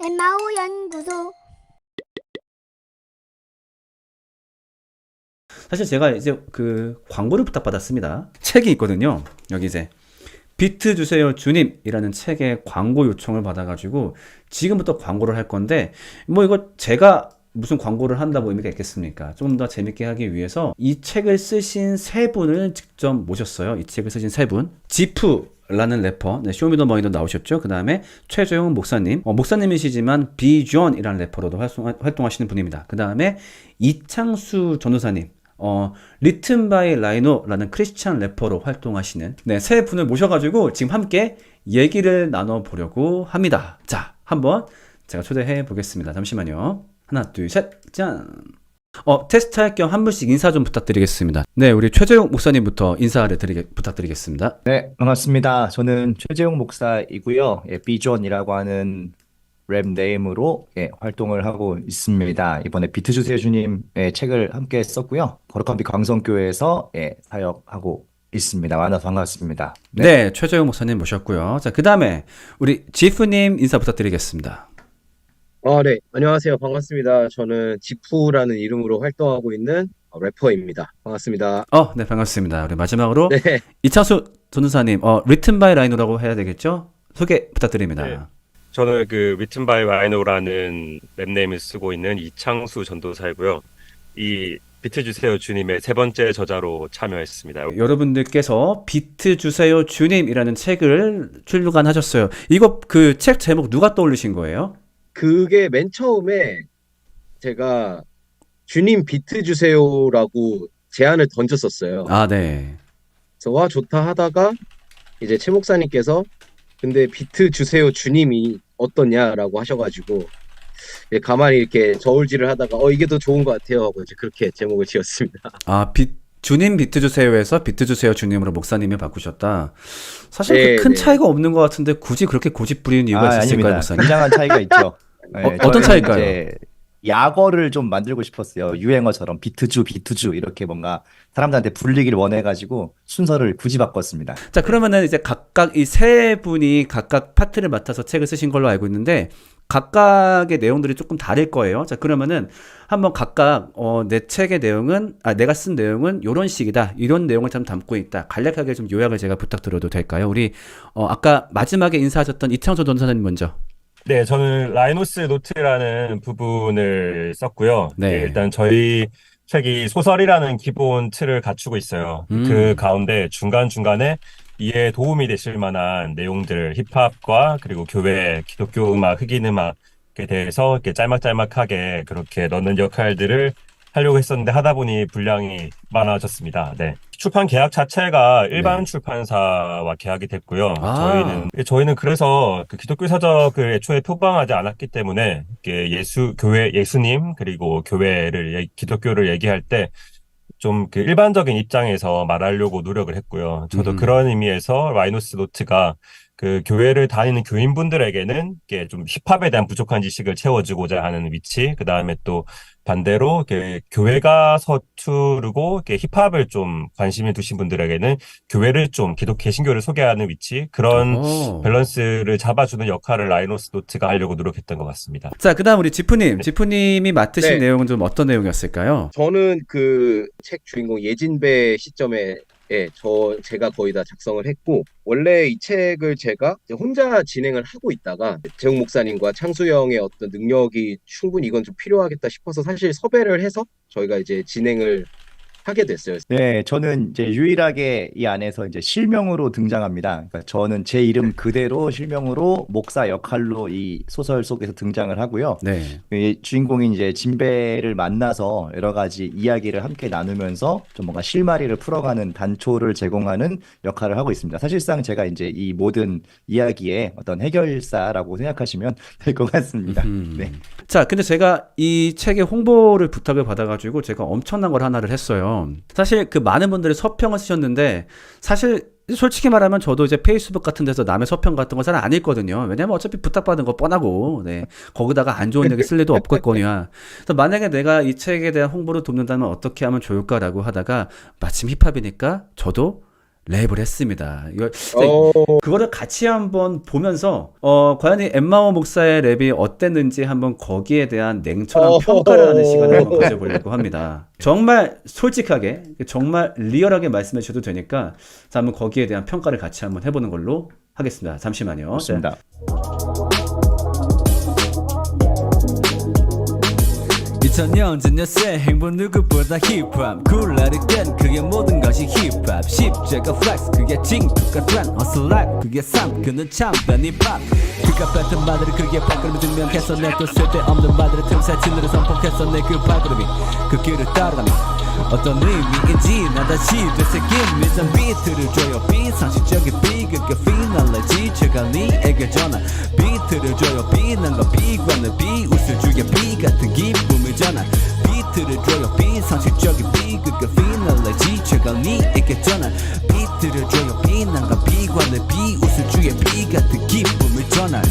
엠마오 연구소. 사실 제가 이제 그 광고를 부탁받았습니다. 책이 있거든요. 여기 이제 비트 주세요 주님이라는 책에 광고 요청을 받아가지고 지금부터 광고를 할 건데, 뭐 이거 제가 무슨 광고를 한다고 의미가 있겠습니까? 좀 더 재밌게 하기 위해서 이 책을 쓰신 세 분을 직접 모셨어요. 이 책을 쓰신 세 분. 지프라는 래퍼, 네, 쇼미더머니도 나오셨죠. 그 다음에 최조용 목사님, 목사님이시지만 비존이라는 래퍼로도 활동하시는 분입니다. 그 다음에 이창수 전도사님, 리튼 바이 라이노라는 크리스찬 래퍼로 활동하시는, 네, 세 분을 모셔가지고 지금 함께 얘기를 나눠보려고 합니다. 자, 한번 제가 초대해 보겠습니다. 잠시만요. 하나, 둘, 셋, 짠! 테스트할 겸 한 분씩 인사 좀 부탁드리겠습니다. 네, 우리 최재용 목사님부터 인사를 부탁드리겠습니다. 네, 반갑습니다. 저는 최재용 목사이고요. 비존이라고 하는 랩 네임으로 활동을 하고 있습니다. 이번에 비트 주세요 주님의 책을 함께 썼고요. 거룩한 빛 광성교회에서 사역하고 있습니다. 만나서 반갑습니다. 네, 최재용 목사님 모셨고요. 자, 그 다음에 우리 지프님 인사 부탁드리겠습니다. 네. 안녕하세요. 반갑습니다. 저는 지푸라는 이름으로 활동하고 있는 래퍼입니다. 반갑습니다. 네, 반갑습니다. 우리 마지막으로 네. 이창수 전도사님, 리튼 바이 라이노라고 해야 되겠죠? 소개 부탁드립니다. 네. 저는 그 리튼 바이 라이노라는 랩네임을 쓰고 있는 이창수 전도사이고요. 이 비트 주세요 주님의 세 번째 저자로 참여했습니다. 여러분들께서 비트 주세요 주님이라는 책을 출간하셨어요. 이거 그 책 제목 누가 떠올리신 거예요? 그게 맨 처음에 제가 주님 비트 주세요라고 제안을 던졌었어요. 아, 네. 그래서 와, 좋다 하다가 이제 최 목사님께서 근데 비트 주세요 주님이 어떠냐라고 하셔가지고 가만히 이렇게 저울질을 하다가 이게 더 좋은 것 같아요 하고 이제 그렇게 제목을 지었습니다. 아, 주님 비트 주세요에서 비트 주세요 주님으로 목사님이 바꾸셨다. 사실 네, 큰 네. 차이가 없는 것 같은데 굳이 그렇게 고집 부리는 이유가 있으실까요, 아닙니다. 목사님? 굉장한 차이가 있죠. 어떤 저는 차이일까요? 이제 약어를 좀 만들고 싶었어요. 유행어처럼 비트주 이렇게 뭔가 사람들한테 불리기를 원해가지고 순서를 굳이 바꿨습니다. 자, 그러면은 이제 각각 이 세 분이 각각 파트를 맡아서 책을 쓰신 걸로 알고 있는데 각각의 내용들이 조금 다를 거예요. 자, 그러면은 한번 각각 내 책의 내용은 내가 쓴 내용은 이런 식이다. 이런 내용을 참 담고 있다. 간략하게 좀 요약을 제가 부탁드려도 될까요? 우리 아까 마지막에 인사하셨던 이창조 전사님 먼저. 네, 저는 라이노스 노트라는 부분을 썼고요. 네. 일단 저희 책이 소설이라는 기본 틀을 갖추고 있어요. 그 가운데 중간중간에 이해에 도움이 되실 만한 내용들, 힙합과 그리고 교회, 기독교 음악, 흑인 음악에 대해서 이렇게 짤막짤막하게 그렇게 넣는 역할들을 하려고 했었는데 하다 보니 분량이 많아졌습니다. 네. 출판 계약 자체가 일반 네. 출판사와 계약이 됐고요. 아. 저희는 그래서 그 기독교 서적을 애초에 표방하지 않았기 때문에 이게 예수님 그리고 기독교를 얘기할 때 좀 그 일반적인 입장에서 말하려고 노력을 했고요. 저도 그런 의미에서 라이노스 노트가 그 교회를 다니는 교인분들에게는 이게 좀 힙합에 대한 부족한 지식을 채워주고자 하는 위치, 그 다음에 또 반대로 이렇게 교회가 서투르고 이렇게 힙합을 좀 관심을 두신 분들에게는 교회를 좀 개신교를 소개하는 위치, 그런 어허. 밸런스를 잡아주는 역할을 라이노스 노트가 하려고 노력했던 것 같습니다. 자, 그다음 우리 지프님. 지프님이 맡으신 네. 내용은 좀 어떤 내용이었을까요? 저는 그 책 주인공 예진배 시점에 제가 거의 다 작성을 했고, 원래 이 책을 제가 이제 혼자 진행을 하고 있다가 재웅 목사님과 창수 형의 어떤 능력이 충분히 이건 좀 필요하겠다 싶어서 사실 섭외를 해서 저희가 이제 진행을 하게 됐어요. 네, 저는 이제 유일하게 이 안에서 이제 실명으로 등장합니다. 그러니까 저는 제 이름 그대로 실명으로 목사 역할로 이 소설 속에서 등장을 하고요. 네. 이 주인공인 이제 진배를 만나서 여러 가지 이야기를 함께 나누면서 좀 뭔가 실마리를 풀어가는 단초를 제공하는 역할을 하고 있습니다. 사실상 제가 이제 이 모든 이야기의 어떤 해결사라고 생각하시면 될 것 같습니다. 네. 자, 근데 제가 이 책의 홍보를 부탁을 받아가지고 제가 엄청난 걸 하나를 했어요. 사실 그 많은 분들이 서평을 쓰셨는데 사실 솔직히 말하면 저도 이제 페이스북 같은 데서 남의 서평 같은 거 잘 안 읽거든요. 왜냐면 어차피 부탁받은 거 뻔하고, 네. 거기다가 안 좋은 얘기 쓸 일도 없겠거니와. 그래서 만약에 내가 이 책에 대한 홍보를 돕는다면 어떻게 하면 좋을까라고 하다가 마침 힙합이니까 저도 랩을 했습니다. 이거 어, 그거를 같이 한번 보면서 과연 이 엠마오 목사의 랩이 어땠는지 한번 거기에 대한 냉철한 어. 평가를 하는 시간을 한번 가져보려고 합니다. 정말 솔직하게 정말 리얼하게 말씀해 주셔도 되니까 자, 한번 거기에 대한 평가를 같이 한번 해보는 걸로 하겠습니다. 잠시만요. 좋습니다. 2000년 전 여세 행복 누구보다 힙합 굴라를 땐 그게 모든 것이 힙합 십자가 플렉스 그게 징투가 트렌드 허슬 라이프 그게 삶 그는 참된 힙합 그가 뱉은 말들을 그게 발걸음이 증명했어 내 또 쓸데없는 말들을 틈새 진으로 선폭했어 내 그 발걸음이 그 길을 따라가며 어떤 의미인지 나 다시 되새김 일단 비트를 줘요 비상식적인 비극의 피날레 지쳐간 니에게 전화 비트를 줘요 비난과 비관을 비웃을 주게 비 같은 기쁨을 전하 비트를 줘요 비상식적인 비극의 피날레 지쳐간 니에게 전화 비트를 줘요 비난과 비관을 비웃을 주게 비 같은 기쁨을 전하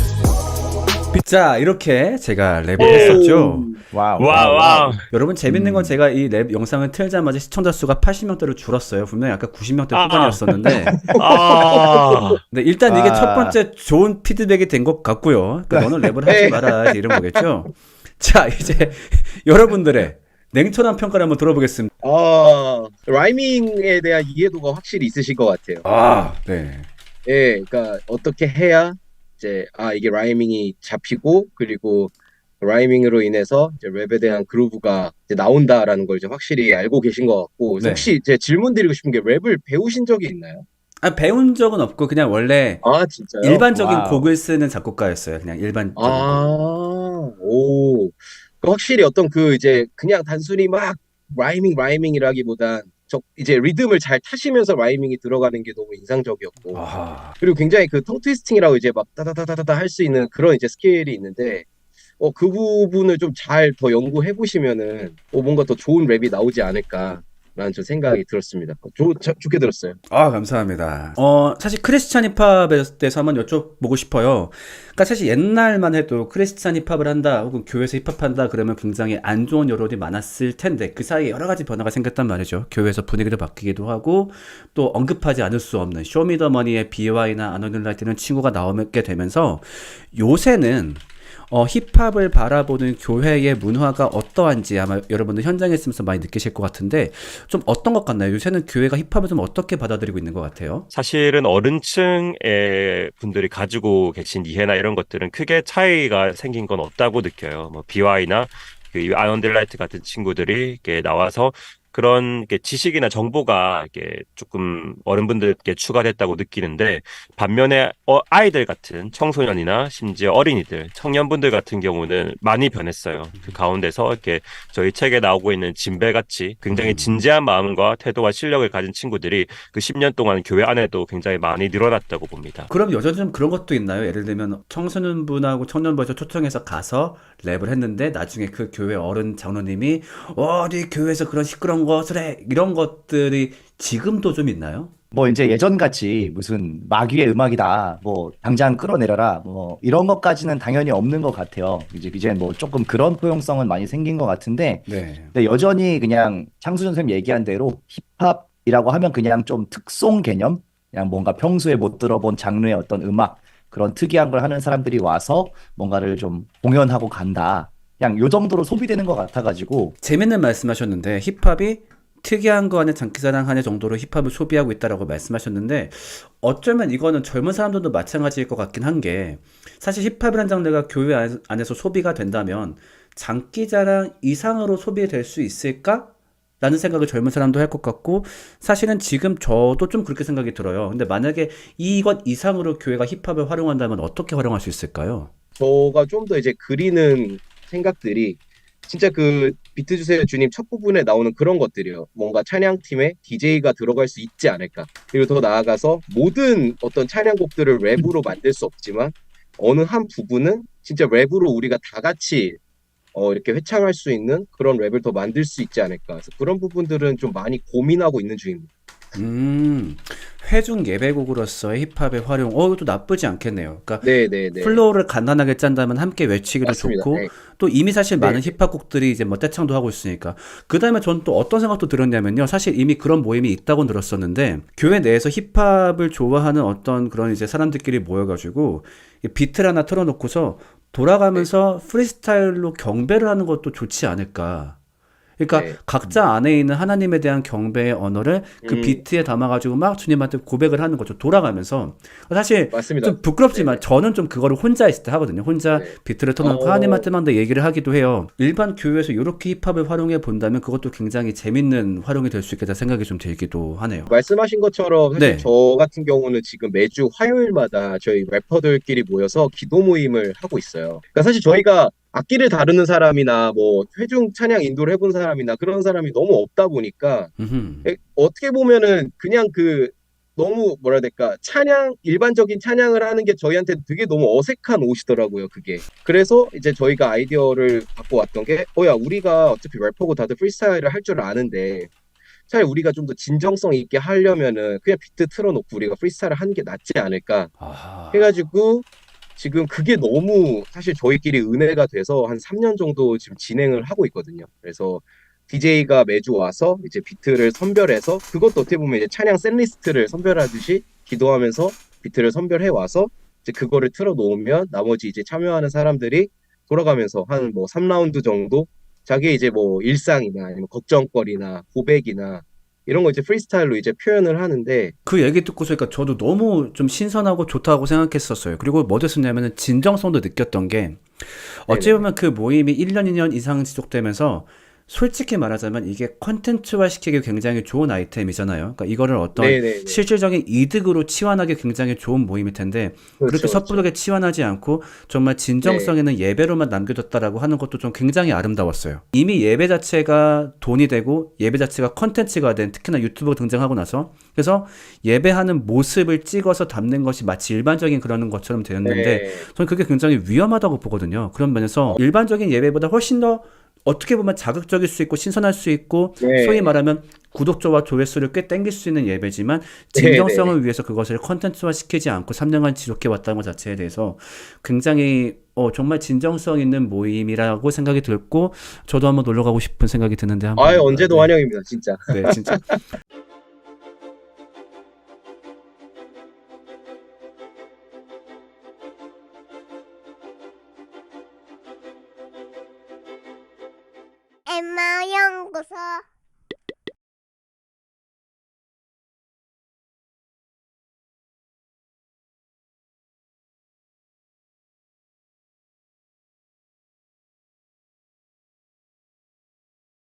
자, 이렇게 제가 랩을 했었죠. 와우. 와우. 여러분 재밌는 건 제가 이 랩 영상을 틀자마자 시청자 수가 80명대로 줄었어요. 분명히 아까 90명대 후반이었었는데 아, 네, 일단 이게 아. 첫 번째 좋은 피드백이 된 것 같고요. 그러니까 너는 랩을 하지 마라 이런 거겠죠. 자, 이제 여러분들의 냉철한 평가를 한번 들어보겠습니다. 라이밍에 대한 이해도가 확실히 있으실 것 같아요. 아, 네. 예, 그러니까 어떻게 해야 이제 이게 라이밍이 잡히고 그리고 라이밍으로 인해서 이제 랩에 대한 그루브가 이제 나온다라는 걸 이제 확실히 알고 계신 것 같고 네. 혹시 이제 질문 드리고 싶은 게 랩을 배우신 적이 있나요? 아, 배운 적은 없고 그냥 원래 아, 진짜요? 일반적인 와우. 곡을 쓰는 작곡가였어요. 그냥 일반적인 곡. 오. 그 확실히 어떤 그 이제 그냥 단순히 막 라이밍이라기보단 이제 리듬을 잘 타시면서 라이밍이 들어가는 게 너무 인상적이었고 아하. 그리고 굉장히 그 텅 트위스팅이라고 이제 막 따다다다다다 할 수 있는 그런 이제 스킬이 있는데 그 부분을 좀 잘 더 연구해 보시면은 뭔가 더 좋은 랩이 나오지 않을까라는 좀 생각이 들었습니다. 좋게 들었어요. 아, 감사합니다. 사실 크리스찬 힙합에 대해서 한번 여쭤보고 싶어요. 그러니까 사실 옛날만 해도 크리스찬 힙합을 한다, 혹은 교회에서 힙합한다 그러면 굉장히 안 좋은 여론이 많았을 텐데 그 사이에 여러 가지 변화가 생겼단 말이죠. 교회에서 분위기도 바뀌기도 하고 또 언급하지 않을 수 없는 쇼미더머니의 BY나 아노닐라이트는 친구가 나오게 되면서 요새는 힙합을 바라보는 교회의 문화가 어떠한지 아마 여러분들 현장에 있으면서 많이 느끼실 것 같은데 좀 어떤 것 같나요? 요새는 교회가 힙합을 좀 어떻게 받아들이고 있는 것 같아요? 사실은 어른층의 분들이 가지고 계신 이해나 이런 것들은 크게 차이가 생긴 건 없다고 느껴요. 뭐 BY나 그 아이언딜라이트 같은 친구들이 이렇게 나와서 그런 이렇게 지식이나 정보가 이렇게 조금 어른분들께 추가됐다고 느끼는데 반면에 아이들 같은 청소년이나 심지어 어린이들, 청년분들 같은 경우는 많이 변했어요. 그 가운데서 이렇게 저희 책에 나오고 있는 진배같이 굉장히 진지한 마음과 태도와 실력을 가진 친구들이 그 10년 동안 교회 안에도 굉장히 많이 늘어났다고 봅니다. 그럼 여전히 좀 그런 것도 있나요? 예를 들면 청소년분하고 청년부에서 초청해서 가서 랩을 했는데 나중에 그 교회 어른 장로님이 어디 교회에서 그런 시끄러운 것을 해 이런 것들이 지금도 좀 있나요? 뭐 이제 예전같이 무슨 마귀의 음악이다, 뭐 당장 끌어내려라, 뭐 이런 것까지는 당연히 없는 것 같아요. 이제 뭐 조금 그런 포용성은 많이 생긴 것 같은데, 네. 근데 여전히 그냥 창수전 선생님 얘기한 대로 힙합이라고 하면 그냥 좀 특송 개념, 그냥 뭔가 평소에 못 들어본 장르의 어떤 음악, 그런 특이한 걸 하는 사람들이 와서 뭔가를 좀 공연하고 간다. 그냥 요 정도로 소비되는 것 같아가지고. 재밌는 말씀하셨는데 힙합이 특이한 거 하는 장기자랑 하는 정도로 힙합을 소비하고 있다라고 말씀하셨는데 어쩌면 이거는 젊은 사람들도 마찬가지일 것 같긴 한 게 사실 힙합이라는 장르가 교회 안에서 소비가 된다면 장기자랑 이상으로 소비될 수 있을까? 라는 생각을 젊은 사람도 할 것 같고 사실은 지금 저도 좀 그렇게 생각이 들어요. 근데 만약에 이것 이상으로 교회가 힙합을 활용한다면 어떻게 활용할 수 있을까요? 저가 좀 더 이제 그리는 생각들이 진짜 그 비트 주세요 주님 첫 부분에 나오는 그런 것들이요. 뭔가 찬양팀에 DJ가 들어갈 수 있지 않을까. 그리고 더 나아가서 모든 어떤 찬양곡들을 랩으로 만들 수 없지만 어느 한 부분은 진짜 랩으로 우리가 다 같이 이렇게 회창할 수 있는 그런 랩을 더 만들 수 있지 않을까. 그래서 그런 부분들은 좀 많이 고민하고 있는 중입니다. 회중 예배곡으로서의 힙합의 활용, 이것도 나쁘지 않겠네요. 그러니까 네네네. 플로우를 간단하게 짠다면 함께 외치기도 맞습니다. 좋고, 네. 또 이미 사실 많은 네. 힙합곡들이 이제 뭐 떼창도 하고 있으니까. 그 다음에 저는 또 어떤 생각도 들었냐면요. 사실 이미 그런 모임이 있다고 들었었는데, 교회 내에서 힙합을 좋아하는 어떤 그런 이제 사람들끼리 모여가지고, 이 비트를 하나 틀어놓고서 돌아가면서 프리스타일로 경배를 하는 것도 좋지 않을까. 그러니까 네. 각자 안에 있는 하나님에 대한 경배의 언어를 그 음. 비트에 담아가지고 막 주님한테 고백을 하는 거죠. 돌아가면서. 사실 맞습니다. 좀 부끄럽지만 네네. 저는 좀 그거를 혼자 있을 때 하거든요. 혼자 네. 비트를 터놓고 하나님한테만 내 얘기를 하기도 해요. 일반 교회에서 이렇게 힙합을 활용해 본다면 그것도 굉장히 재밌는 활용이 될 수 있겠다 생각이 좀 들기도 하네요. 말씀하신 것처럼 사실 네. 저 같은 경우는 지금 매주 화요일마다 저희 래퍼들끼리 모여서 기도 모임을 하고 있어요. 그러니까 사실 저희가 악기를 다루는 사람이나 뭐 회중 찬양 인도를 해본 사람이나 그런 사람이 너무 없다 보니까 음흠. 어떻게 보면은 그냥 그 너무 뭐라 해야 될까 찬양 일반적인 찬양을 하는 게 저희한테 되게 너무 어색한 옷이더라고요 그게. 그래서 이제 저희가 아이디어를 갖고 왔던 게 야 우리가 어차피 래퍼고 다들 프리스타일을 할 줄 아는데 차라리 우리가 좀 더 진정성 있게 하려면은 그냥 비트 틀어놓고 우리가 프리스타일을 하는 게 낫지 않을까 아하. 해가지고 지금 그게 너무 사실 저희끼리 은혜가 돼서 한 3년 정도 지금 진행을 하고 있거든요. 그래서 DJ가 매주 와서 이제 비트를 선별해서 그것도 어떻게 보면 이제 찬양 셋리스트를 선별하듯이 기도하면서 비트를 선별해 와서 이제 그거를 틀어 놓으면 나머지 이제 참여하는 사람들이 돌아가면서 한 뭐 3라운드 정도 자기 이제 뭐 일상이나 아니면 걱정거리나 고백이나 이런 거 이제 프리스타일로 이제 표현을 하는데 그 얘기 듣고서 그러니까 저도 너무 좀 신선하고 좋다고 생각했었어요. 그리고 뭐 됐었냐면은 진정성도 느꼈던 게 어찌 네네. 보면 그 모임이 1년, 2년 이상 지속되면서 솔직히 말하자면 이게 컨텐츠화 시키기 굉장히 좋은 아이템이잖아요. 그러니까 이거를 어떤 네네네. 실질적인 이득으로 치환하기 굉장히 좋은 모임일 텐데 그렇게 그렇죠, 그렇죠. 섣부르게 치환하지 않고 정말 진정성 네. 있는 예배로만 남겨뒀다라고 하는 것도 좀 굉장히 아름다웠어요. 이미 예배 자체가 돈이 되고 예배 자체가 컨텐츠가 된 특히나 유튜브 등장하고 나서 그래서 예배하는 모습을 찍어서 담는 것이 마치 일반적인 그런 것처럼 되었는데 네. 저는 그게 굉장히 위험하다고 보거든요. 그런 면에서 일반적인 예배보다 훨씬 더 어떻게 보면 자극적일 수 있고 신선할 수 있고 네. 소위 말하면 구독자와 조회수를 꽤 땡길 수 있는 예배지만 네, 진정성을 위해서 그것을 컨텐츠화 시키지 않고 3년간 지속해 왔다는 것 자체에 대해서 굉장히 정말 진정성 있는 모임이라고 생각이 들고 저도 한번 놀러 가고 싶은 생각이 드는데 한번 아유, 언제도 네. 환영입니다, 진짜. 네, 진짜. 엠마 연구소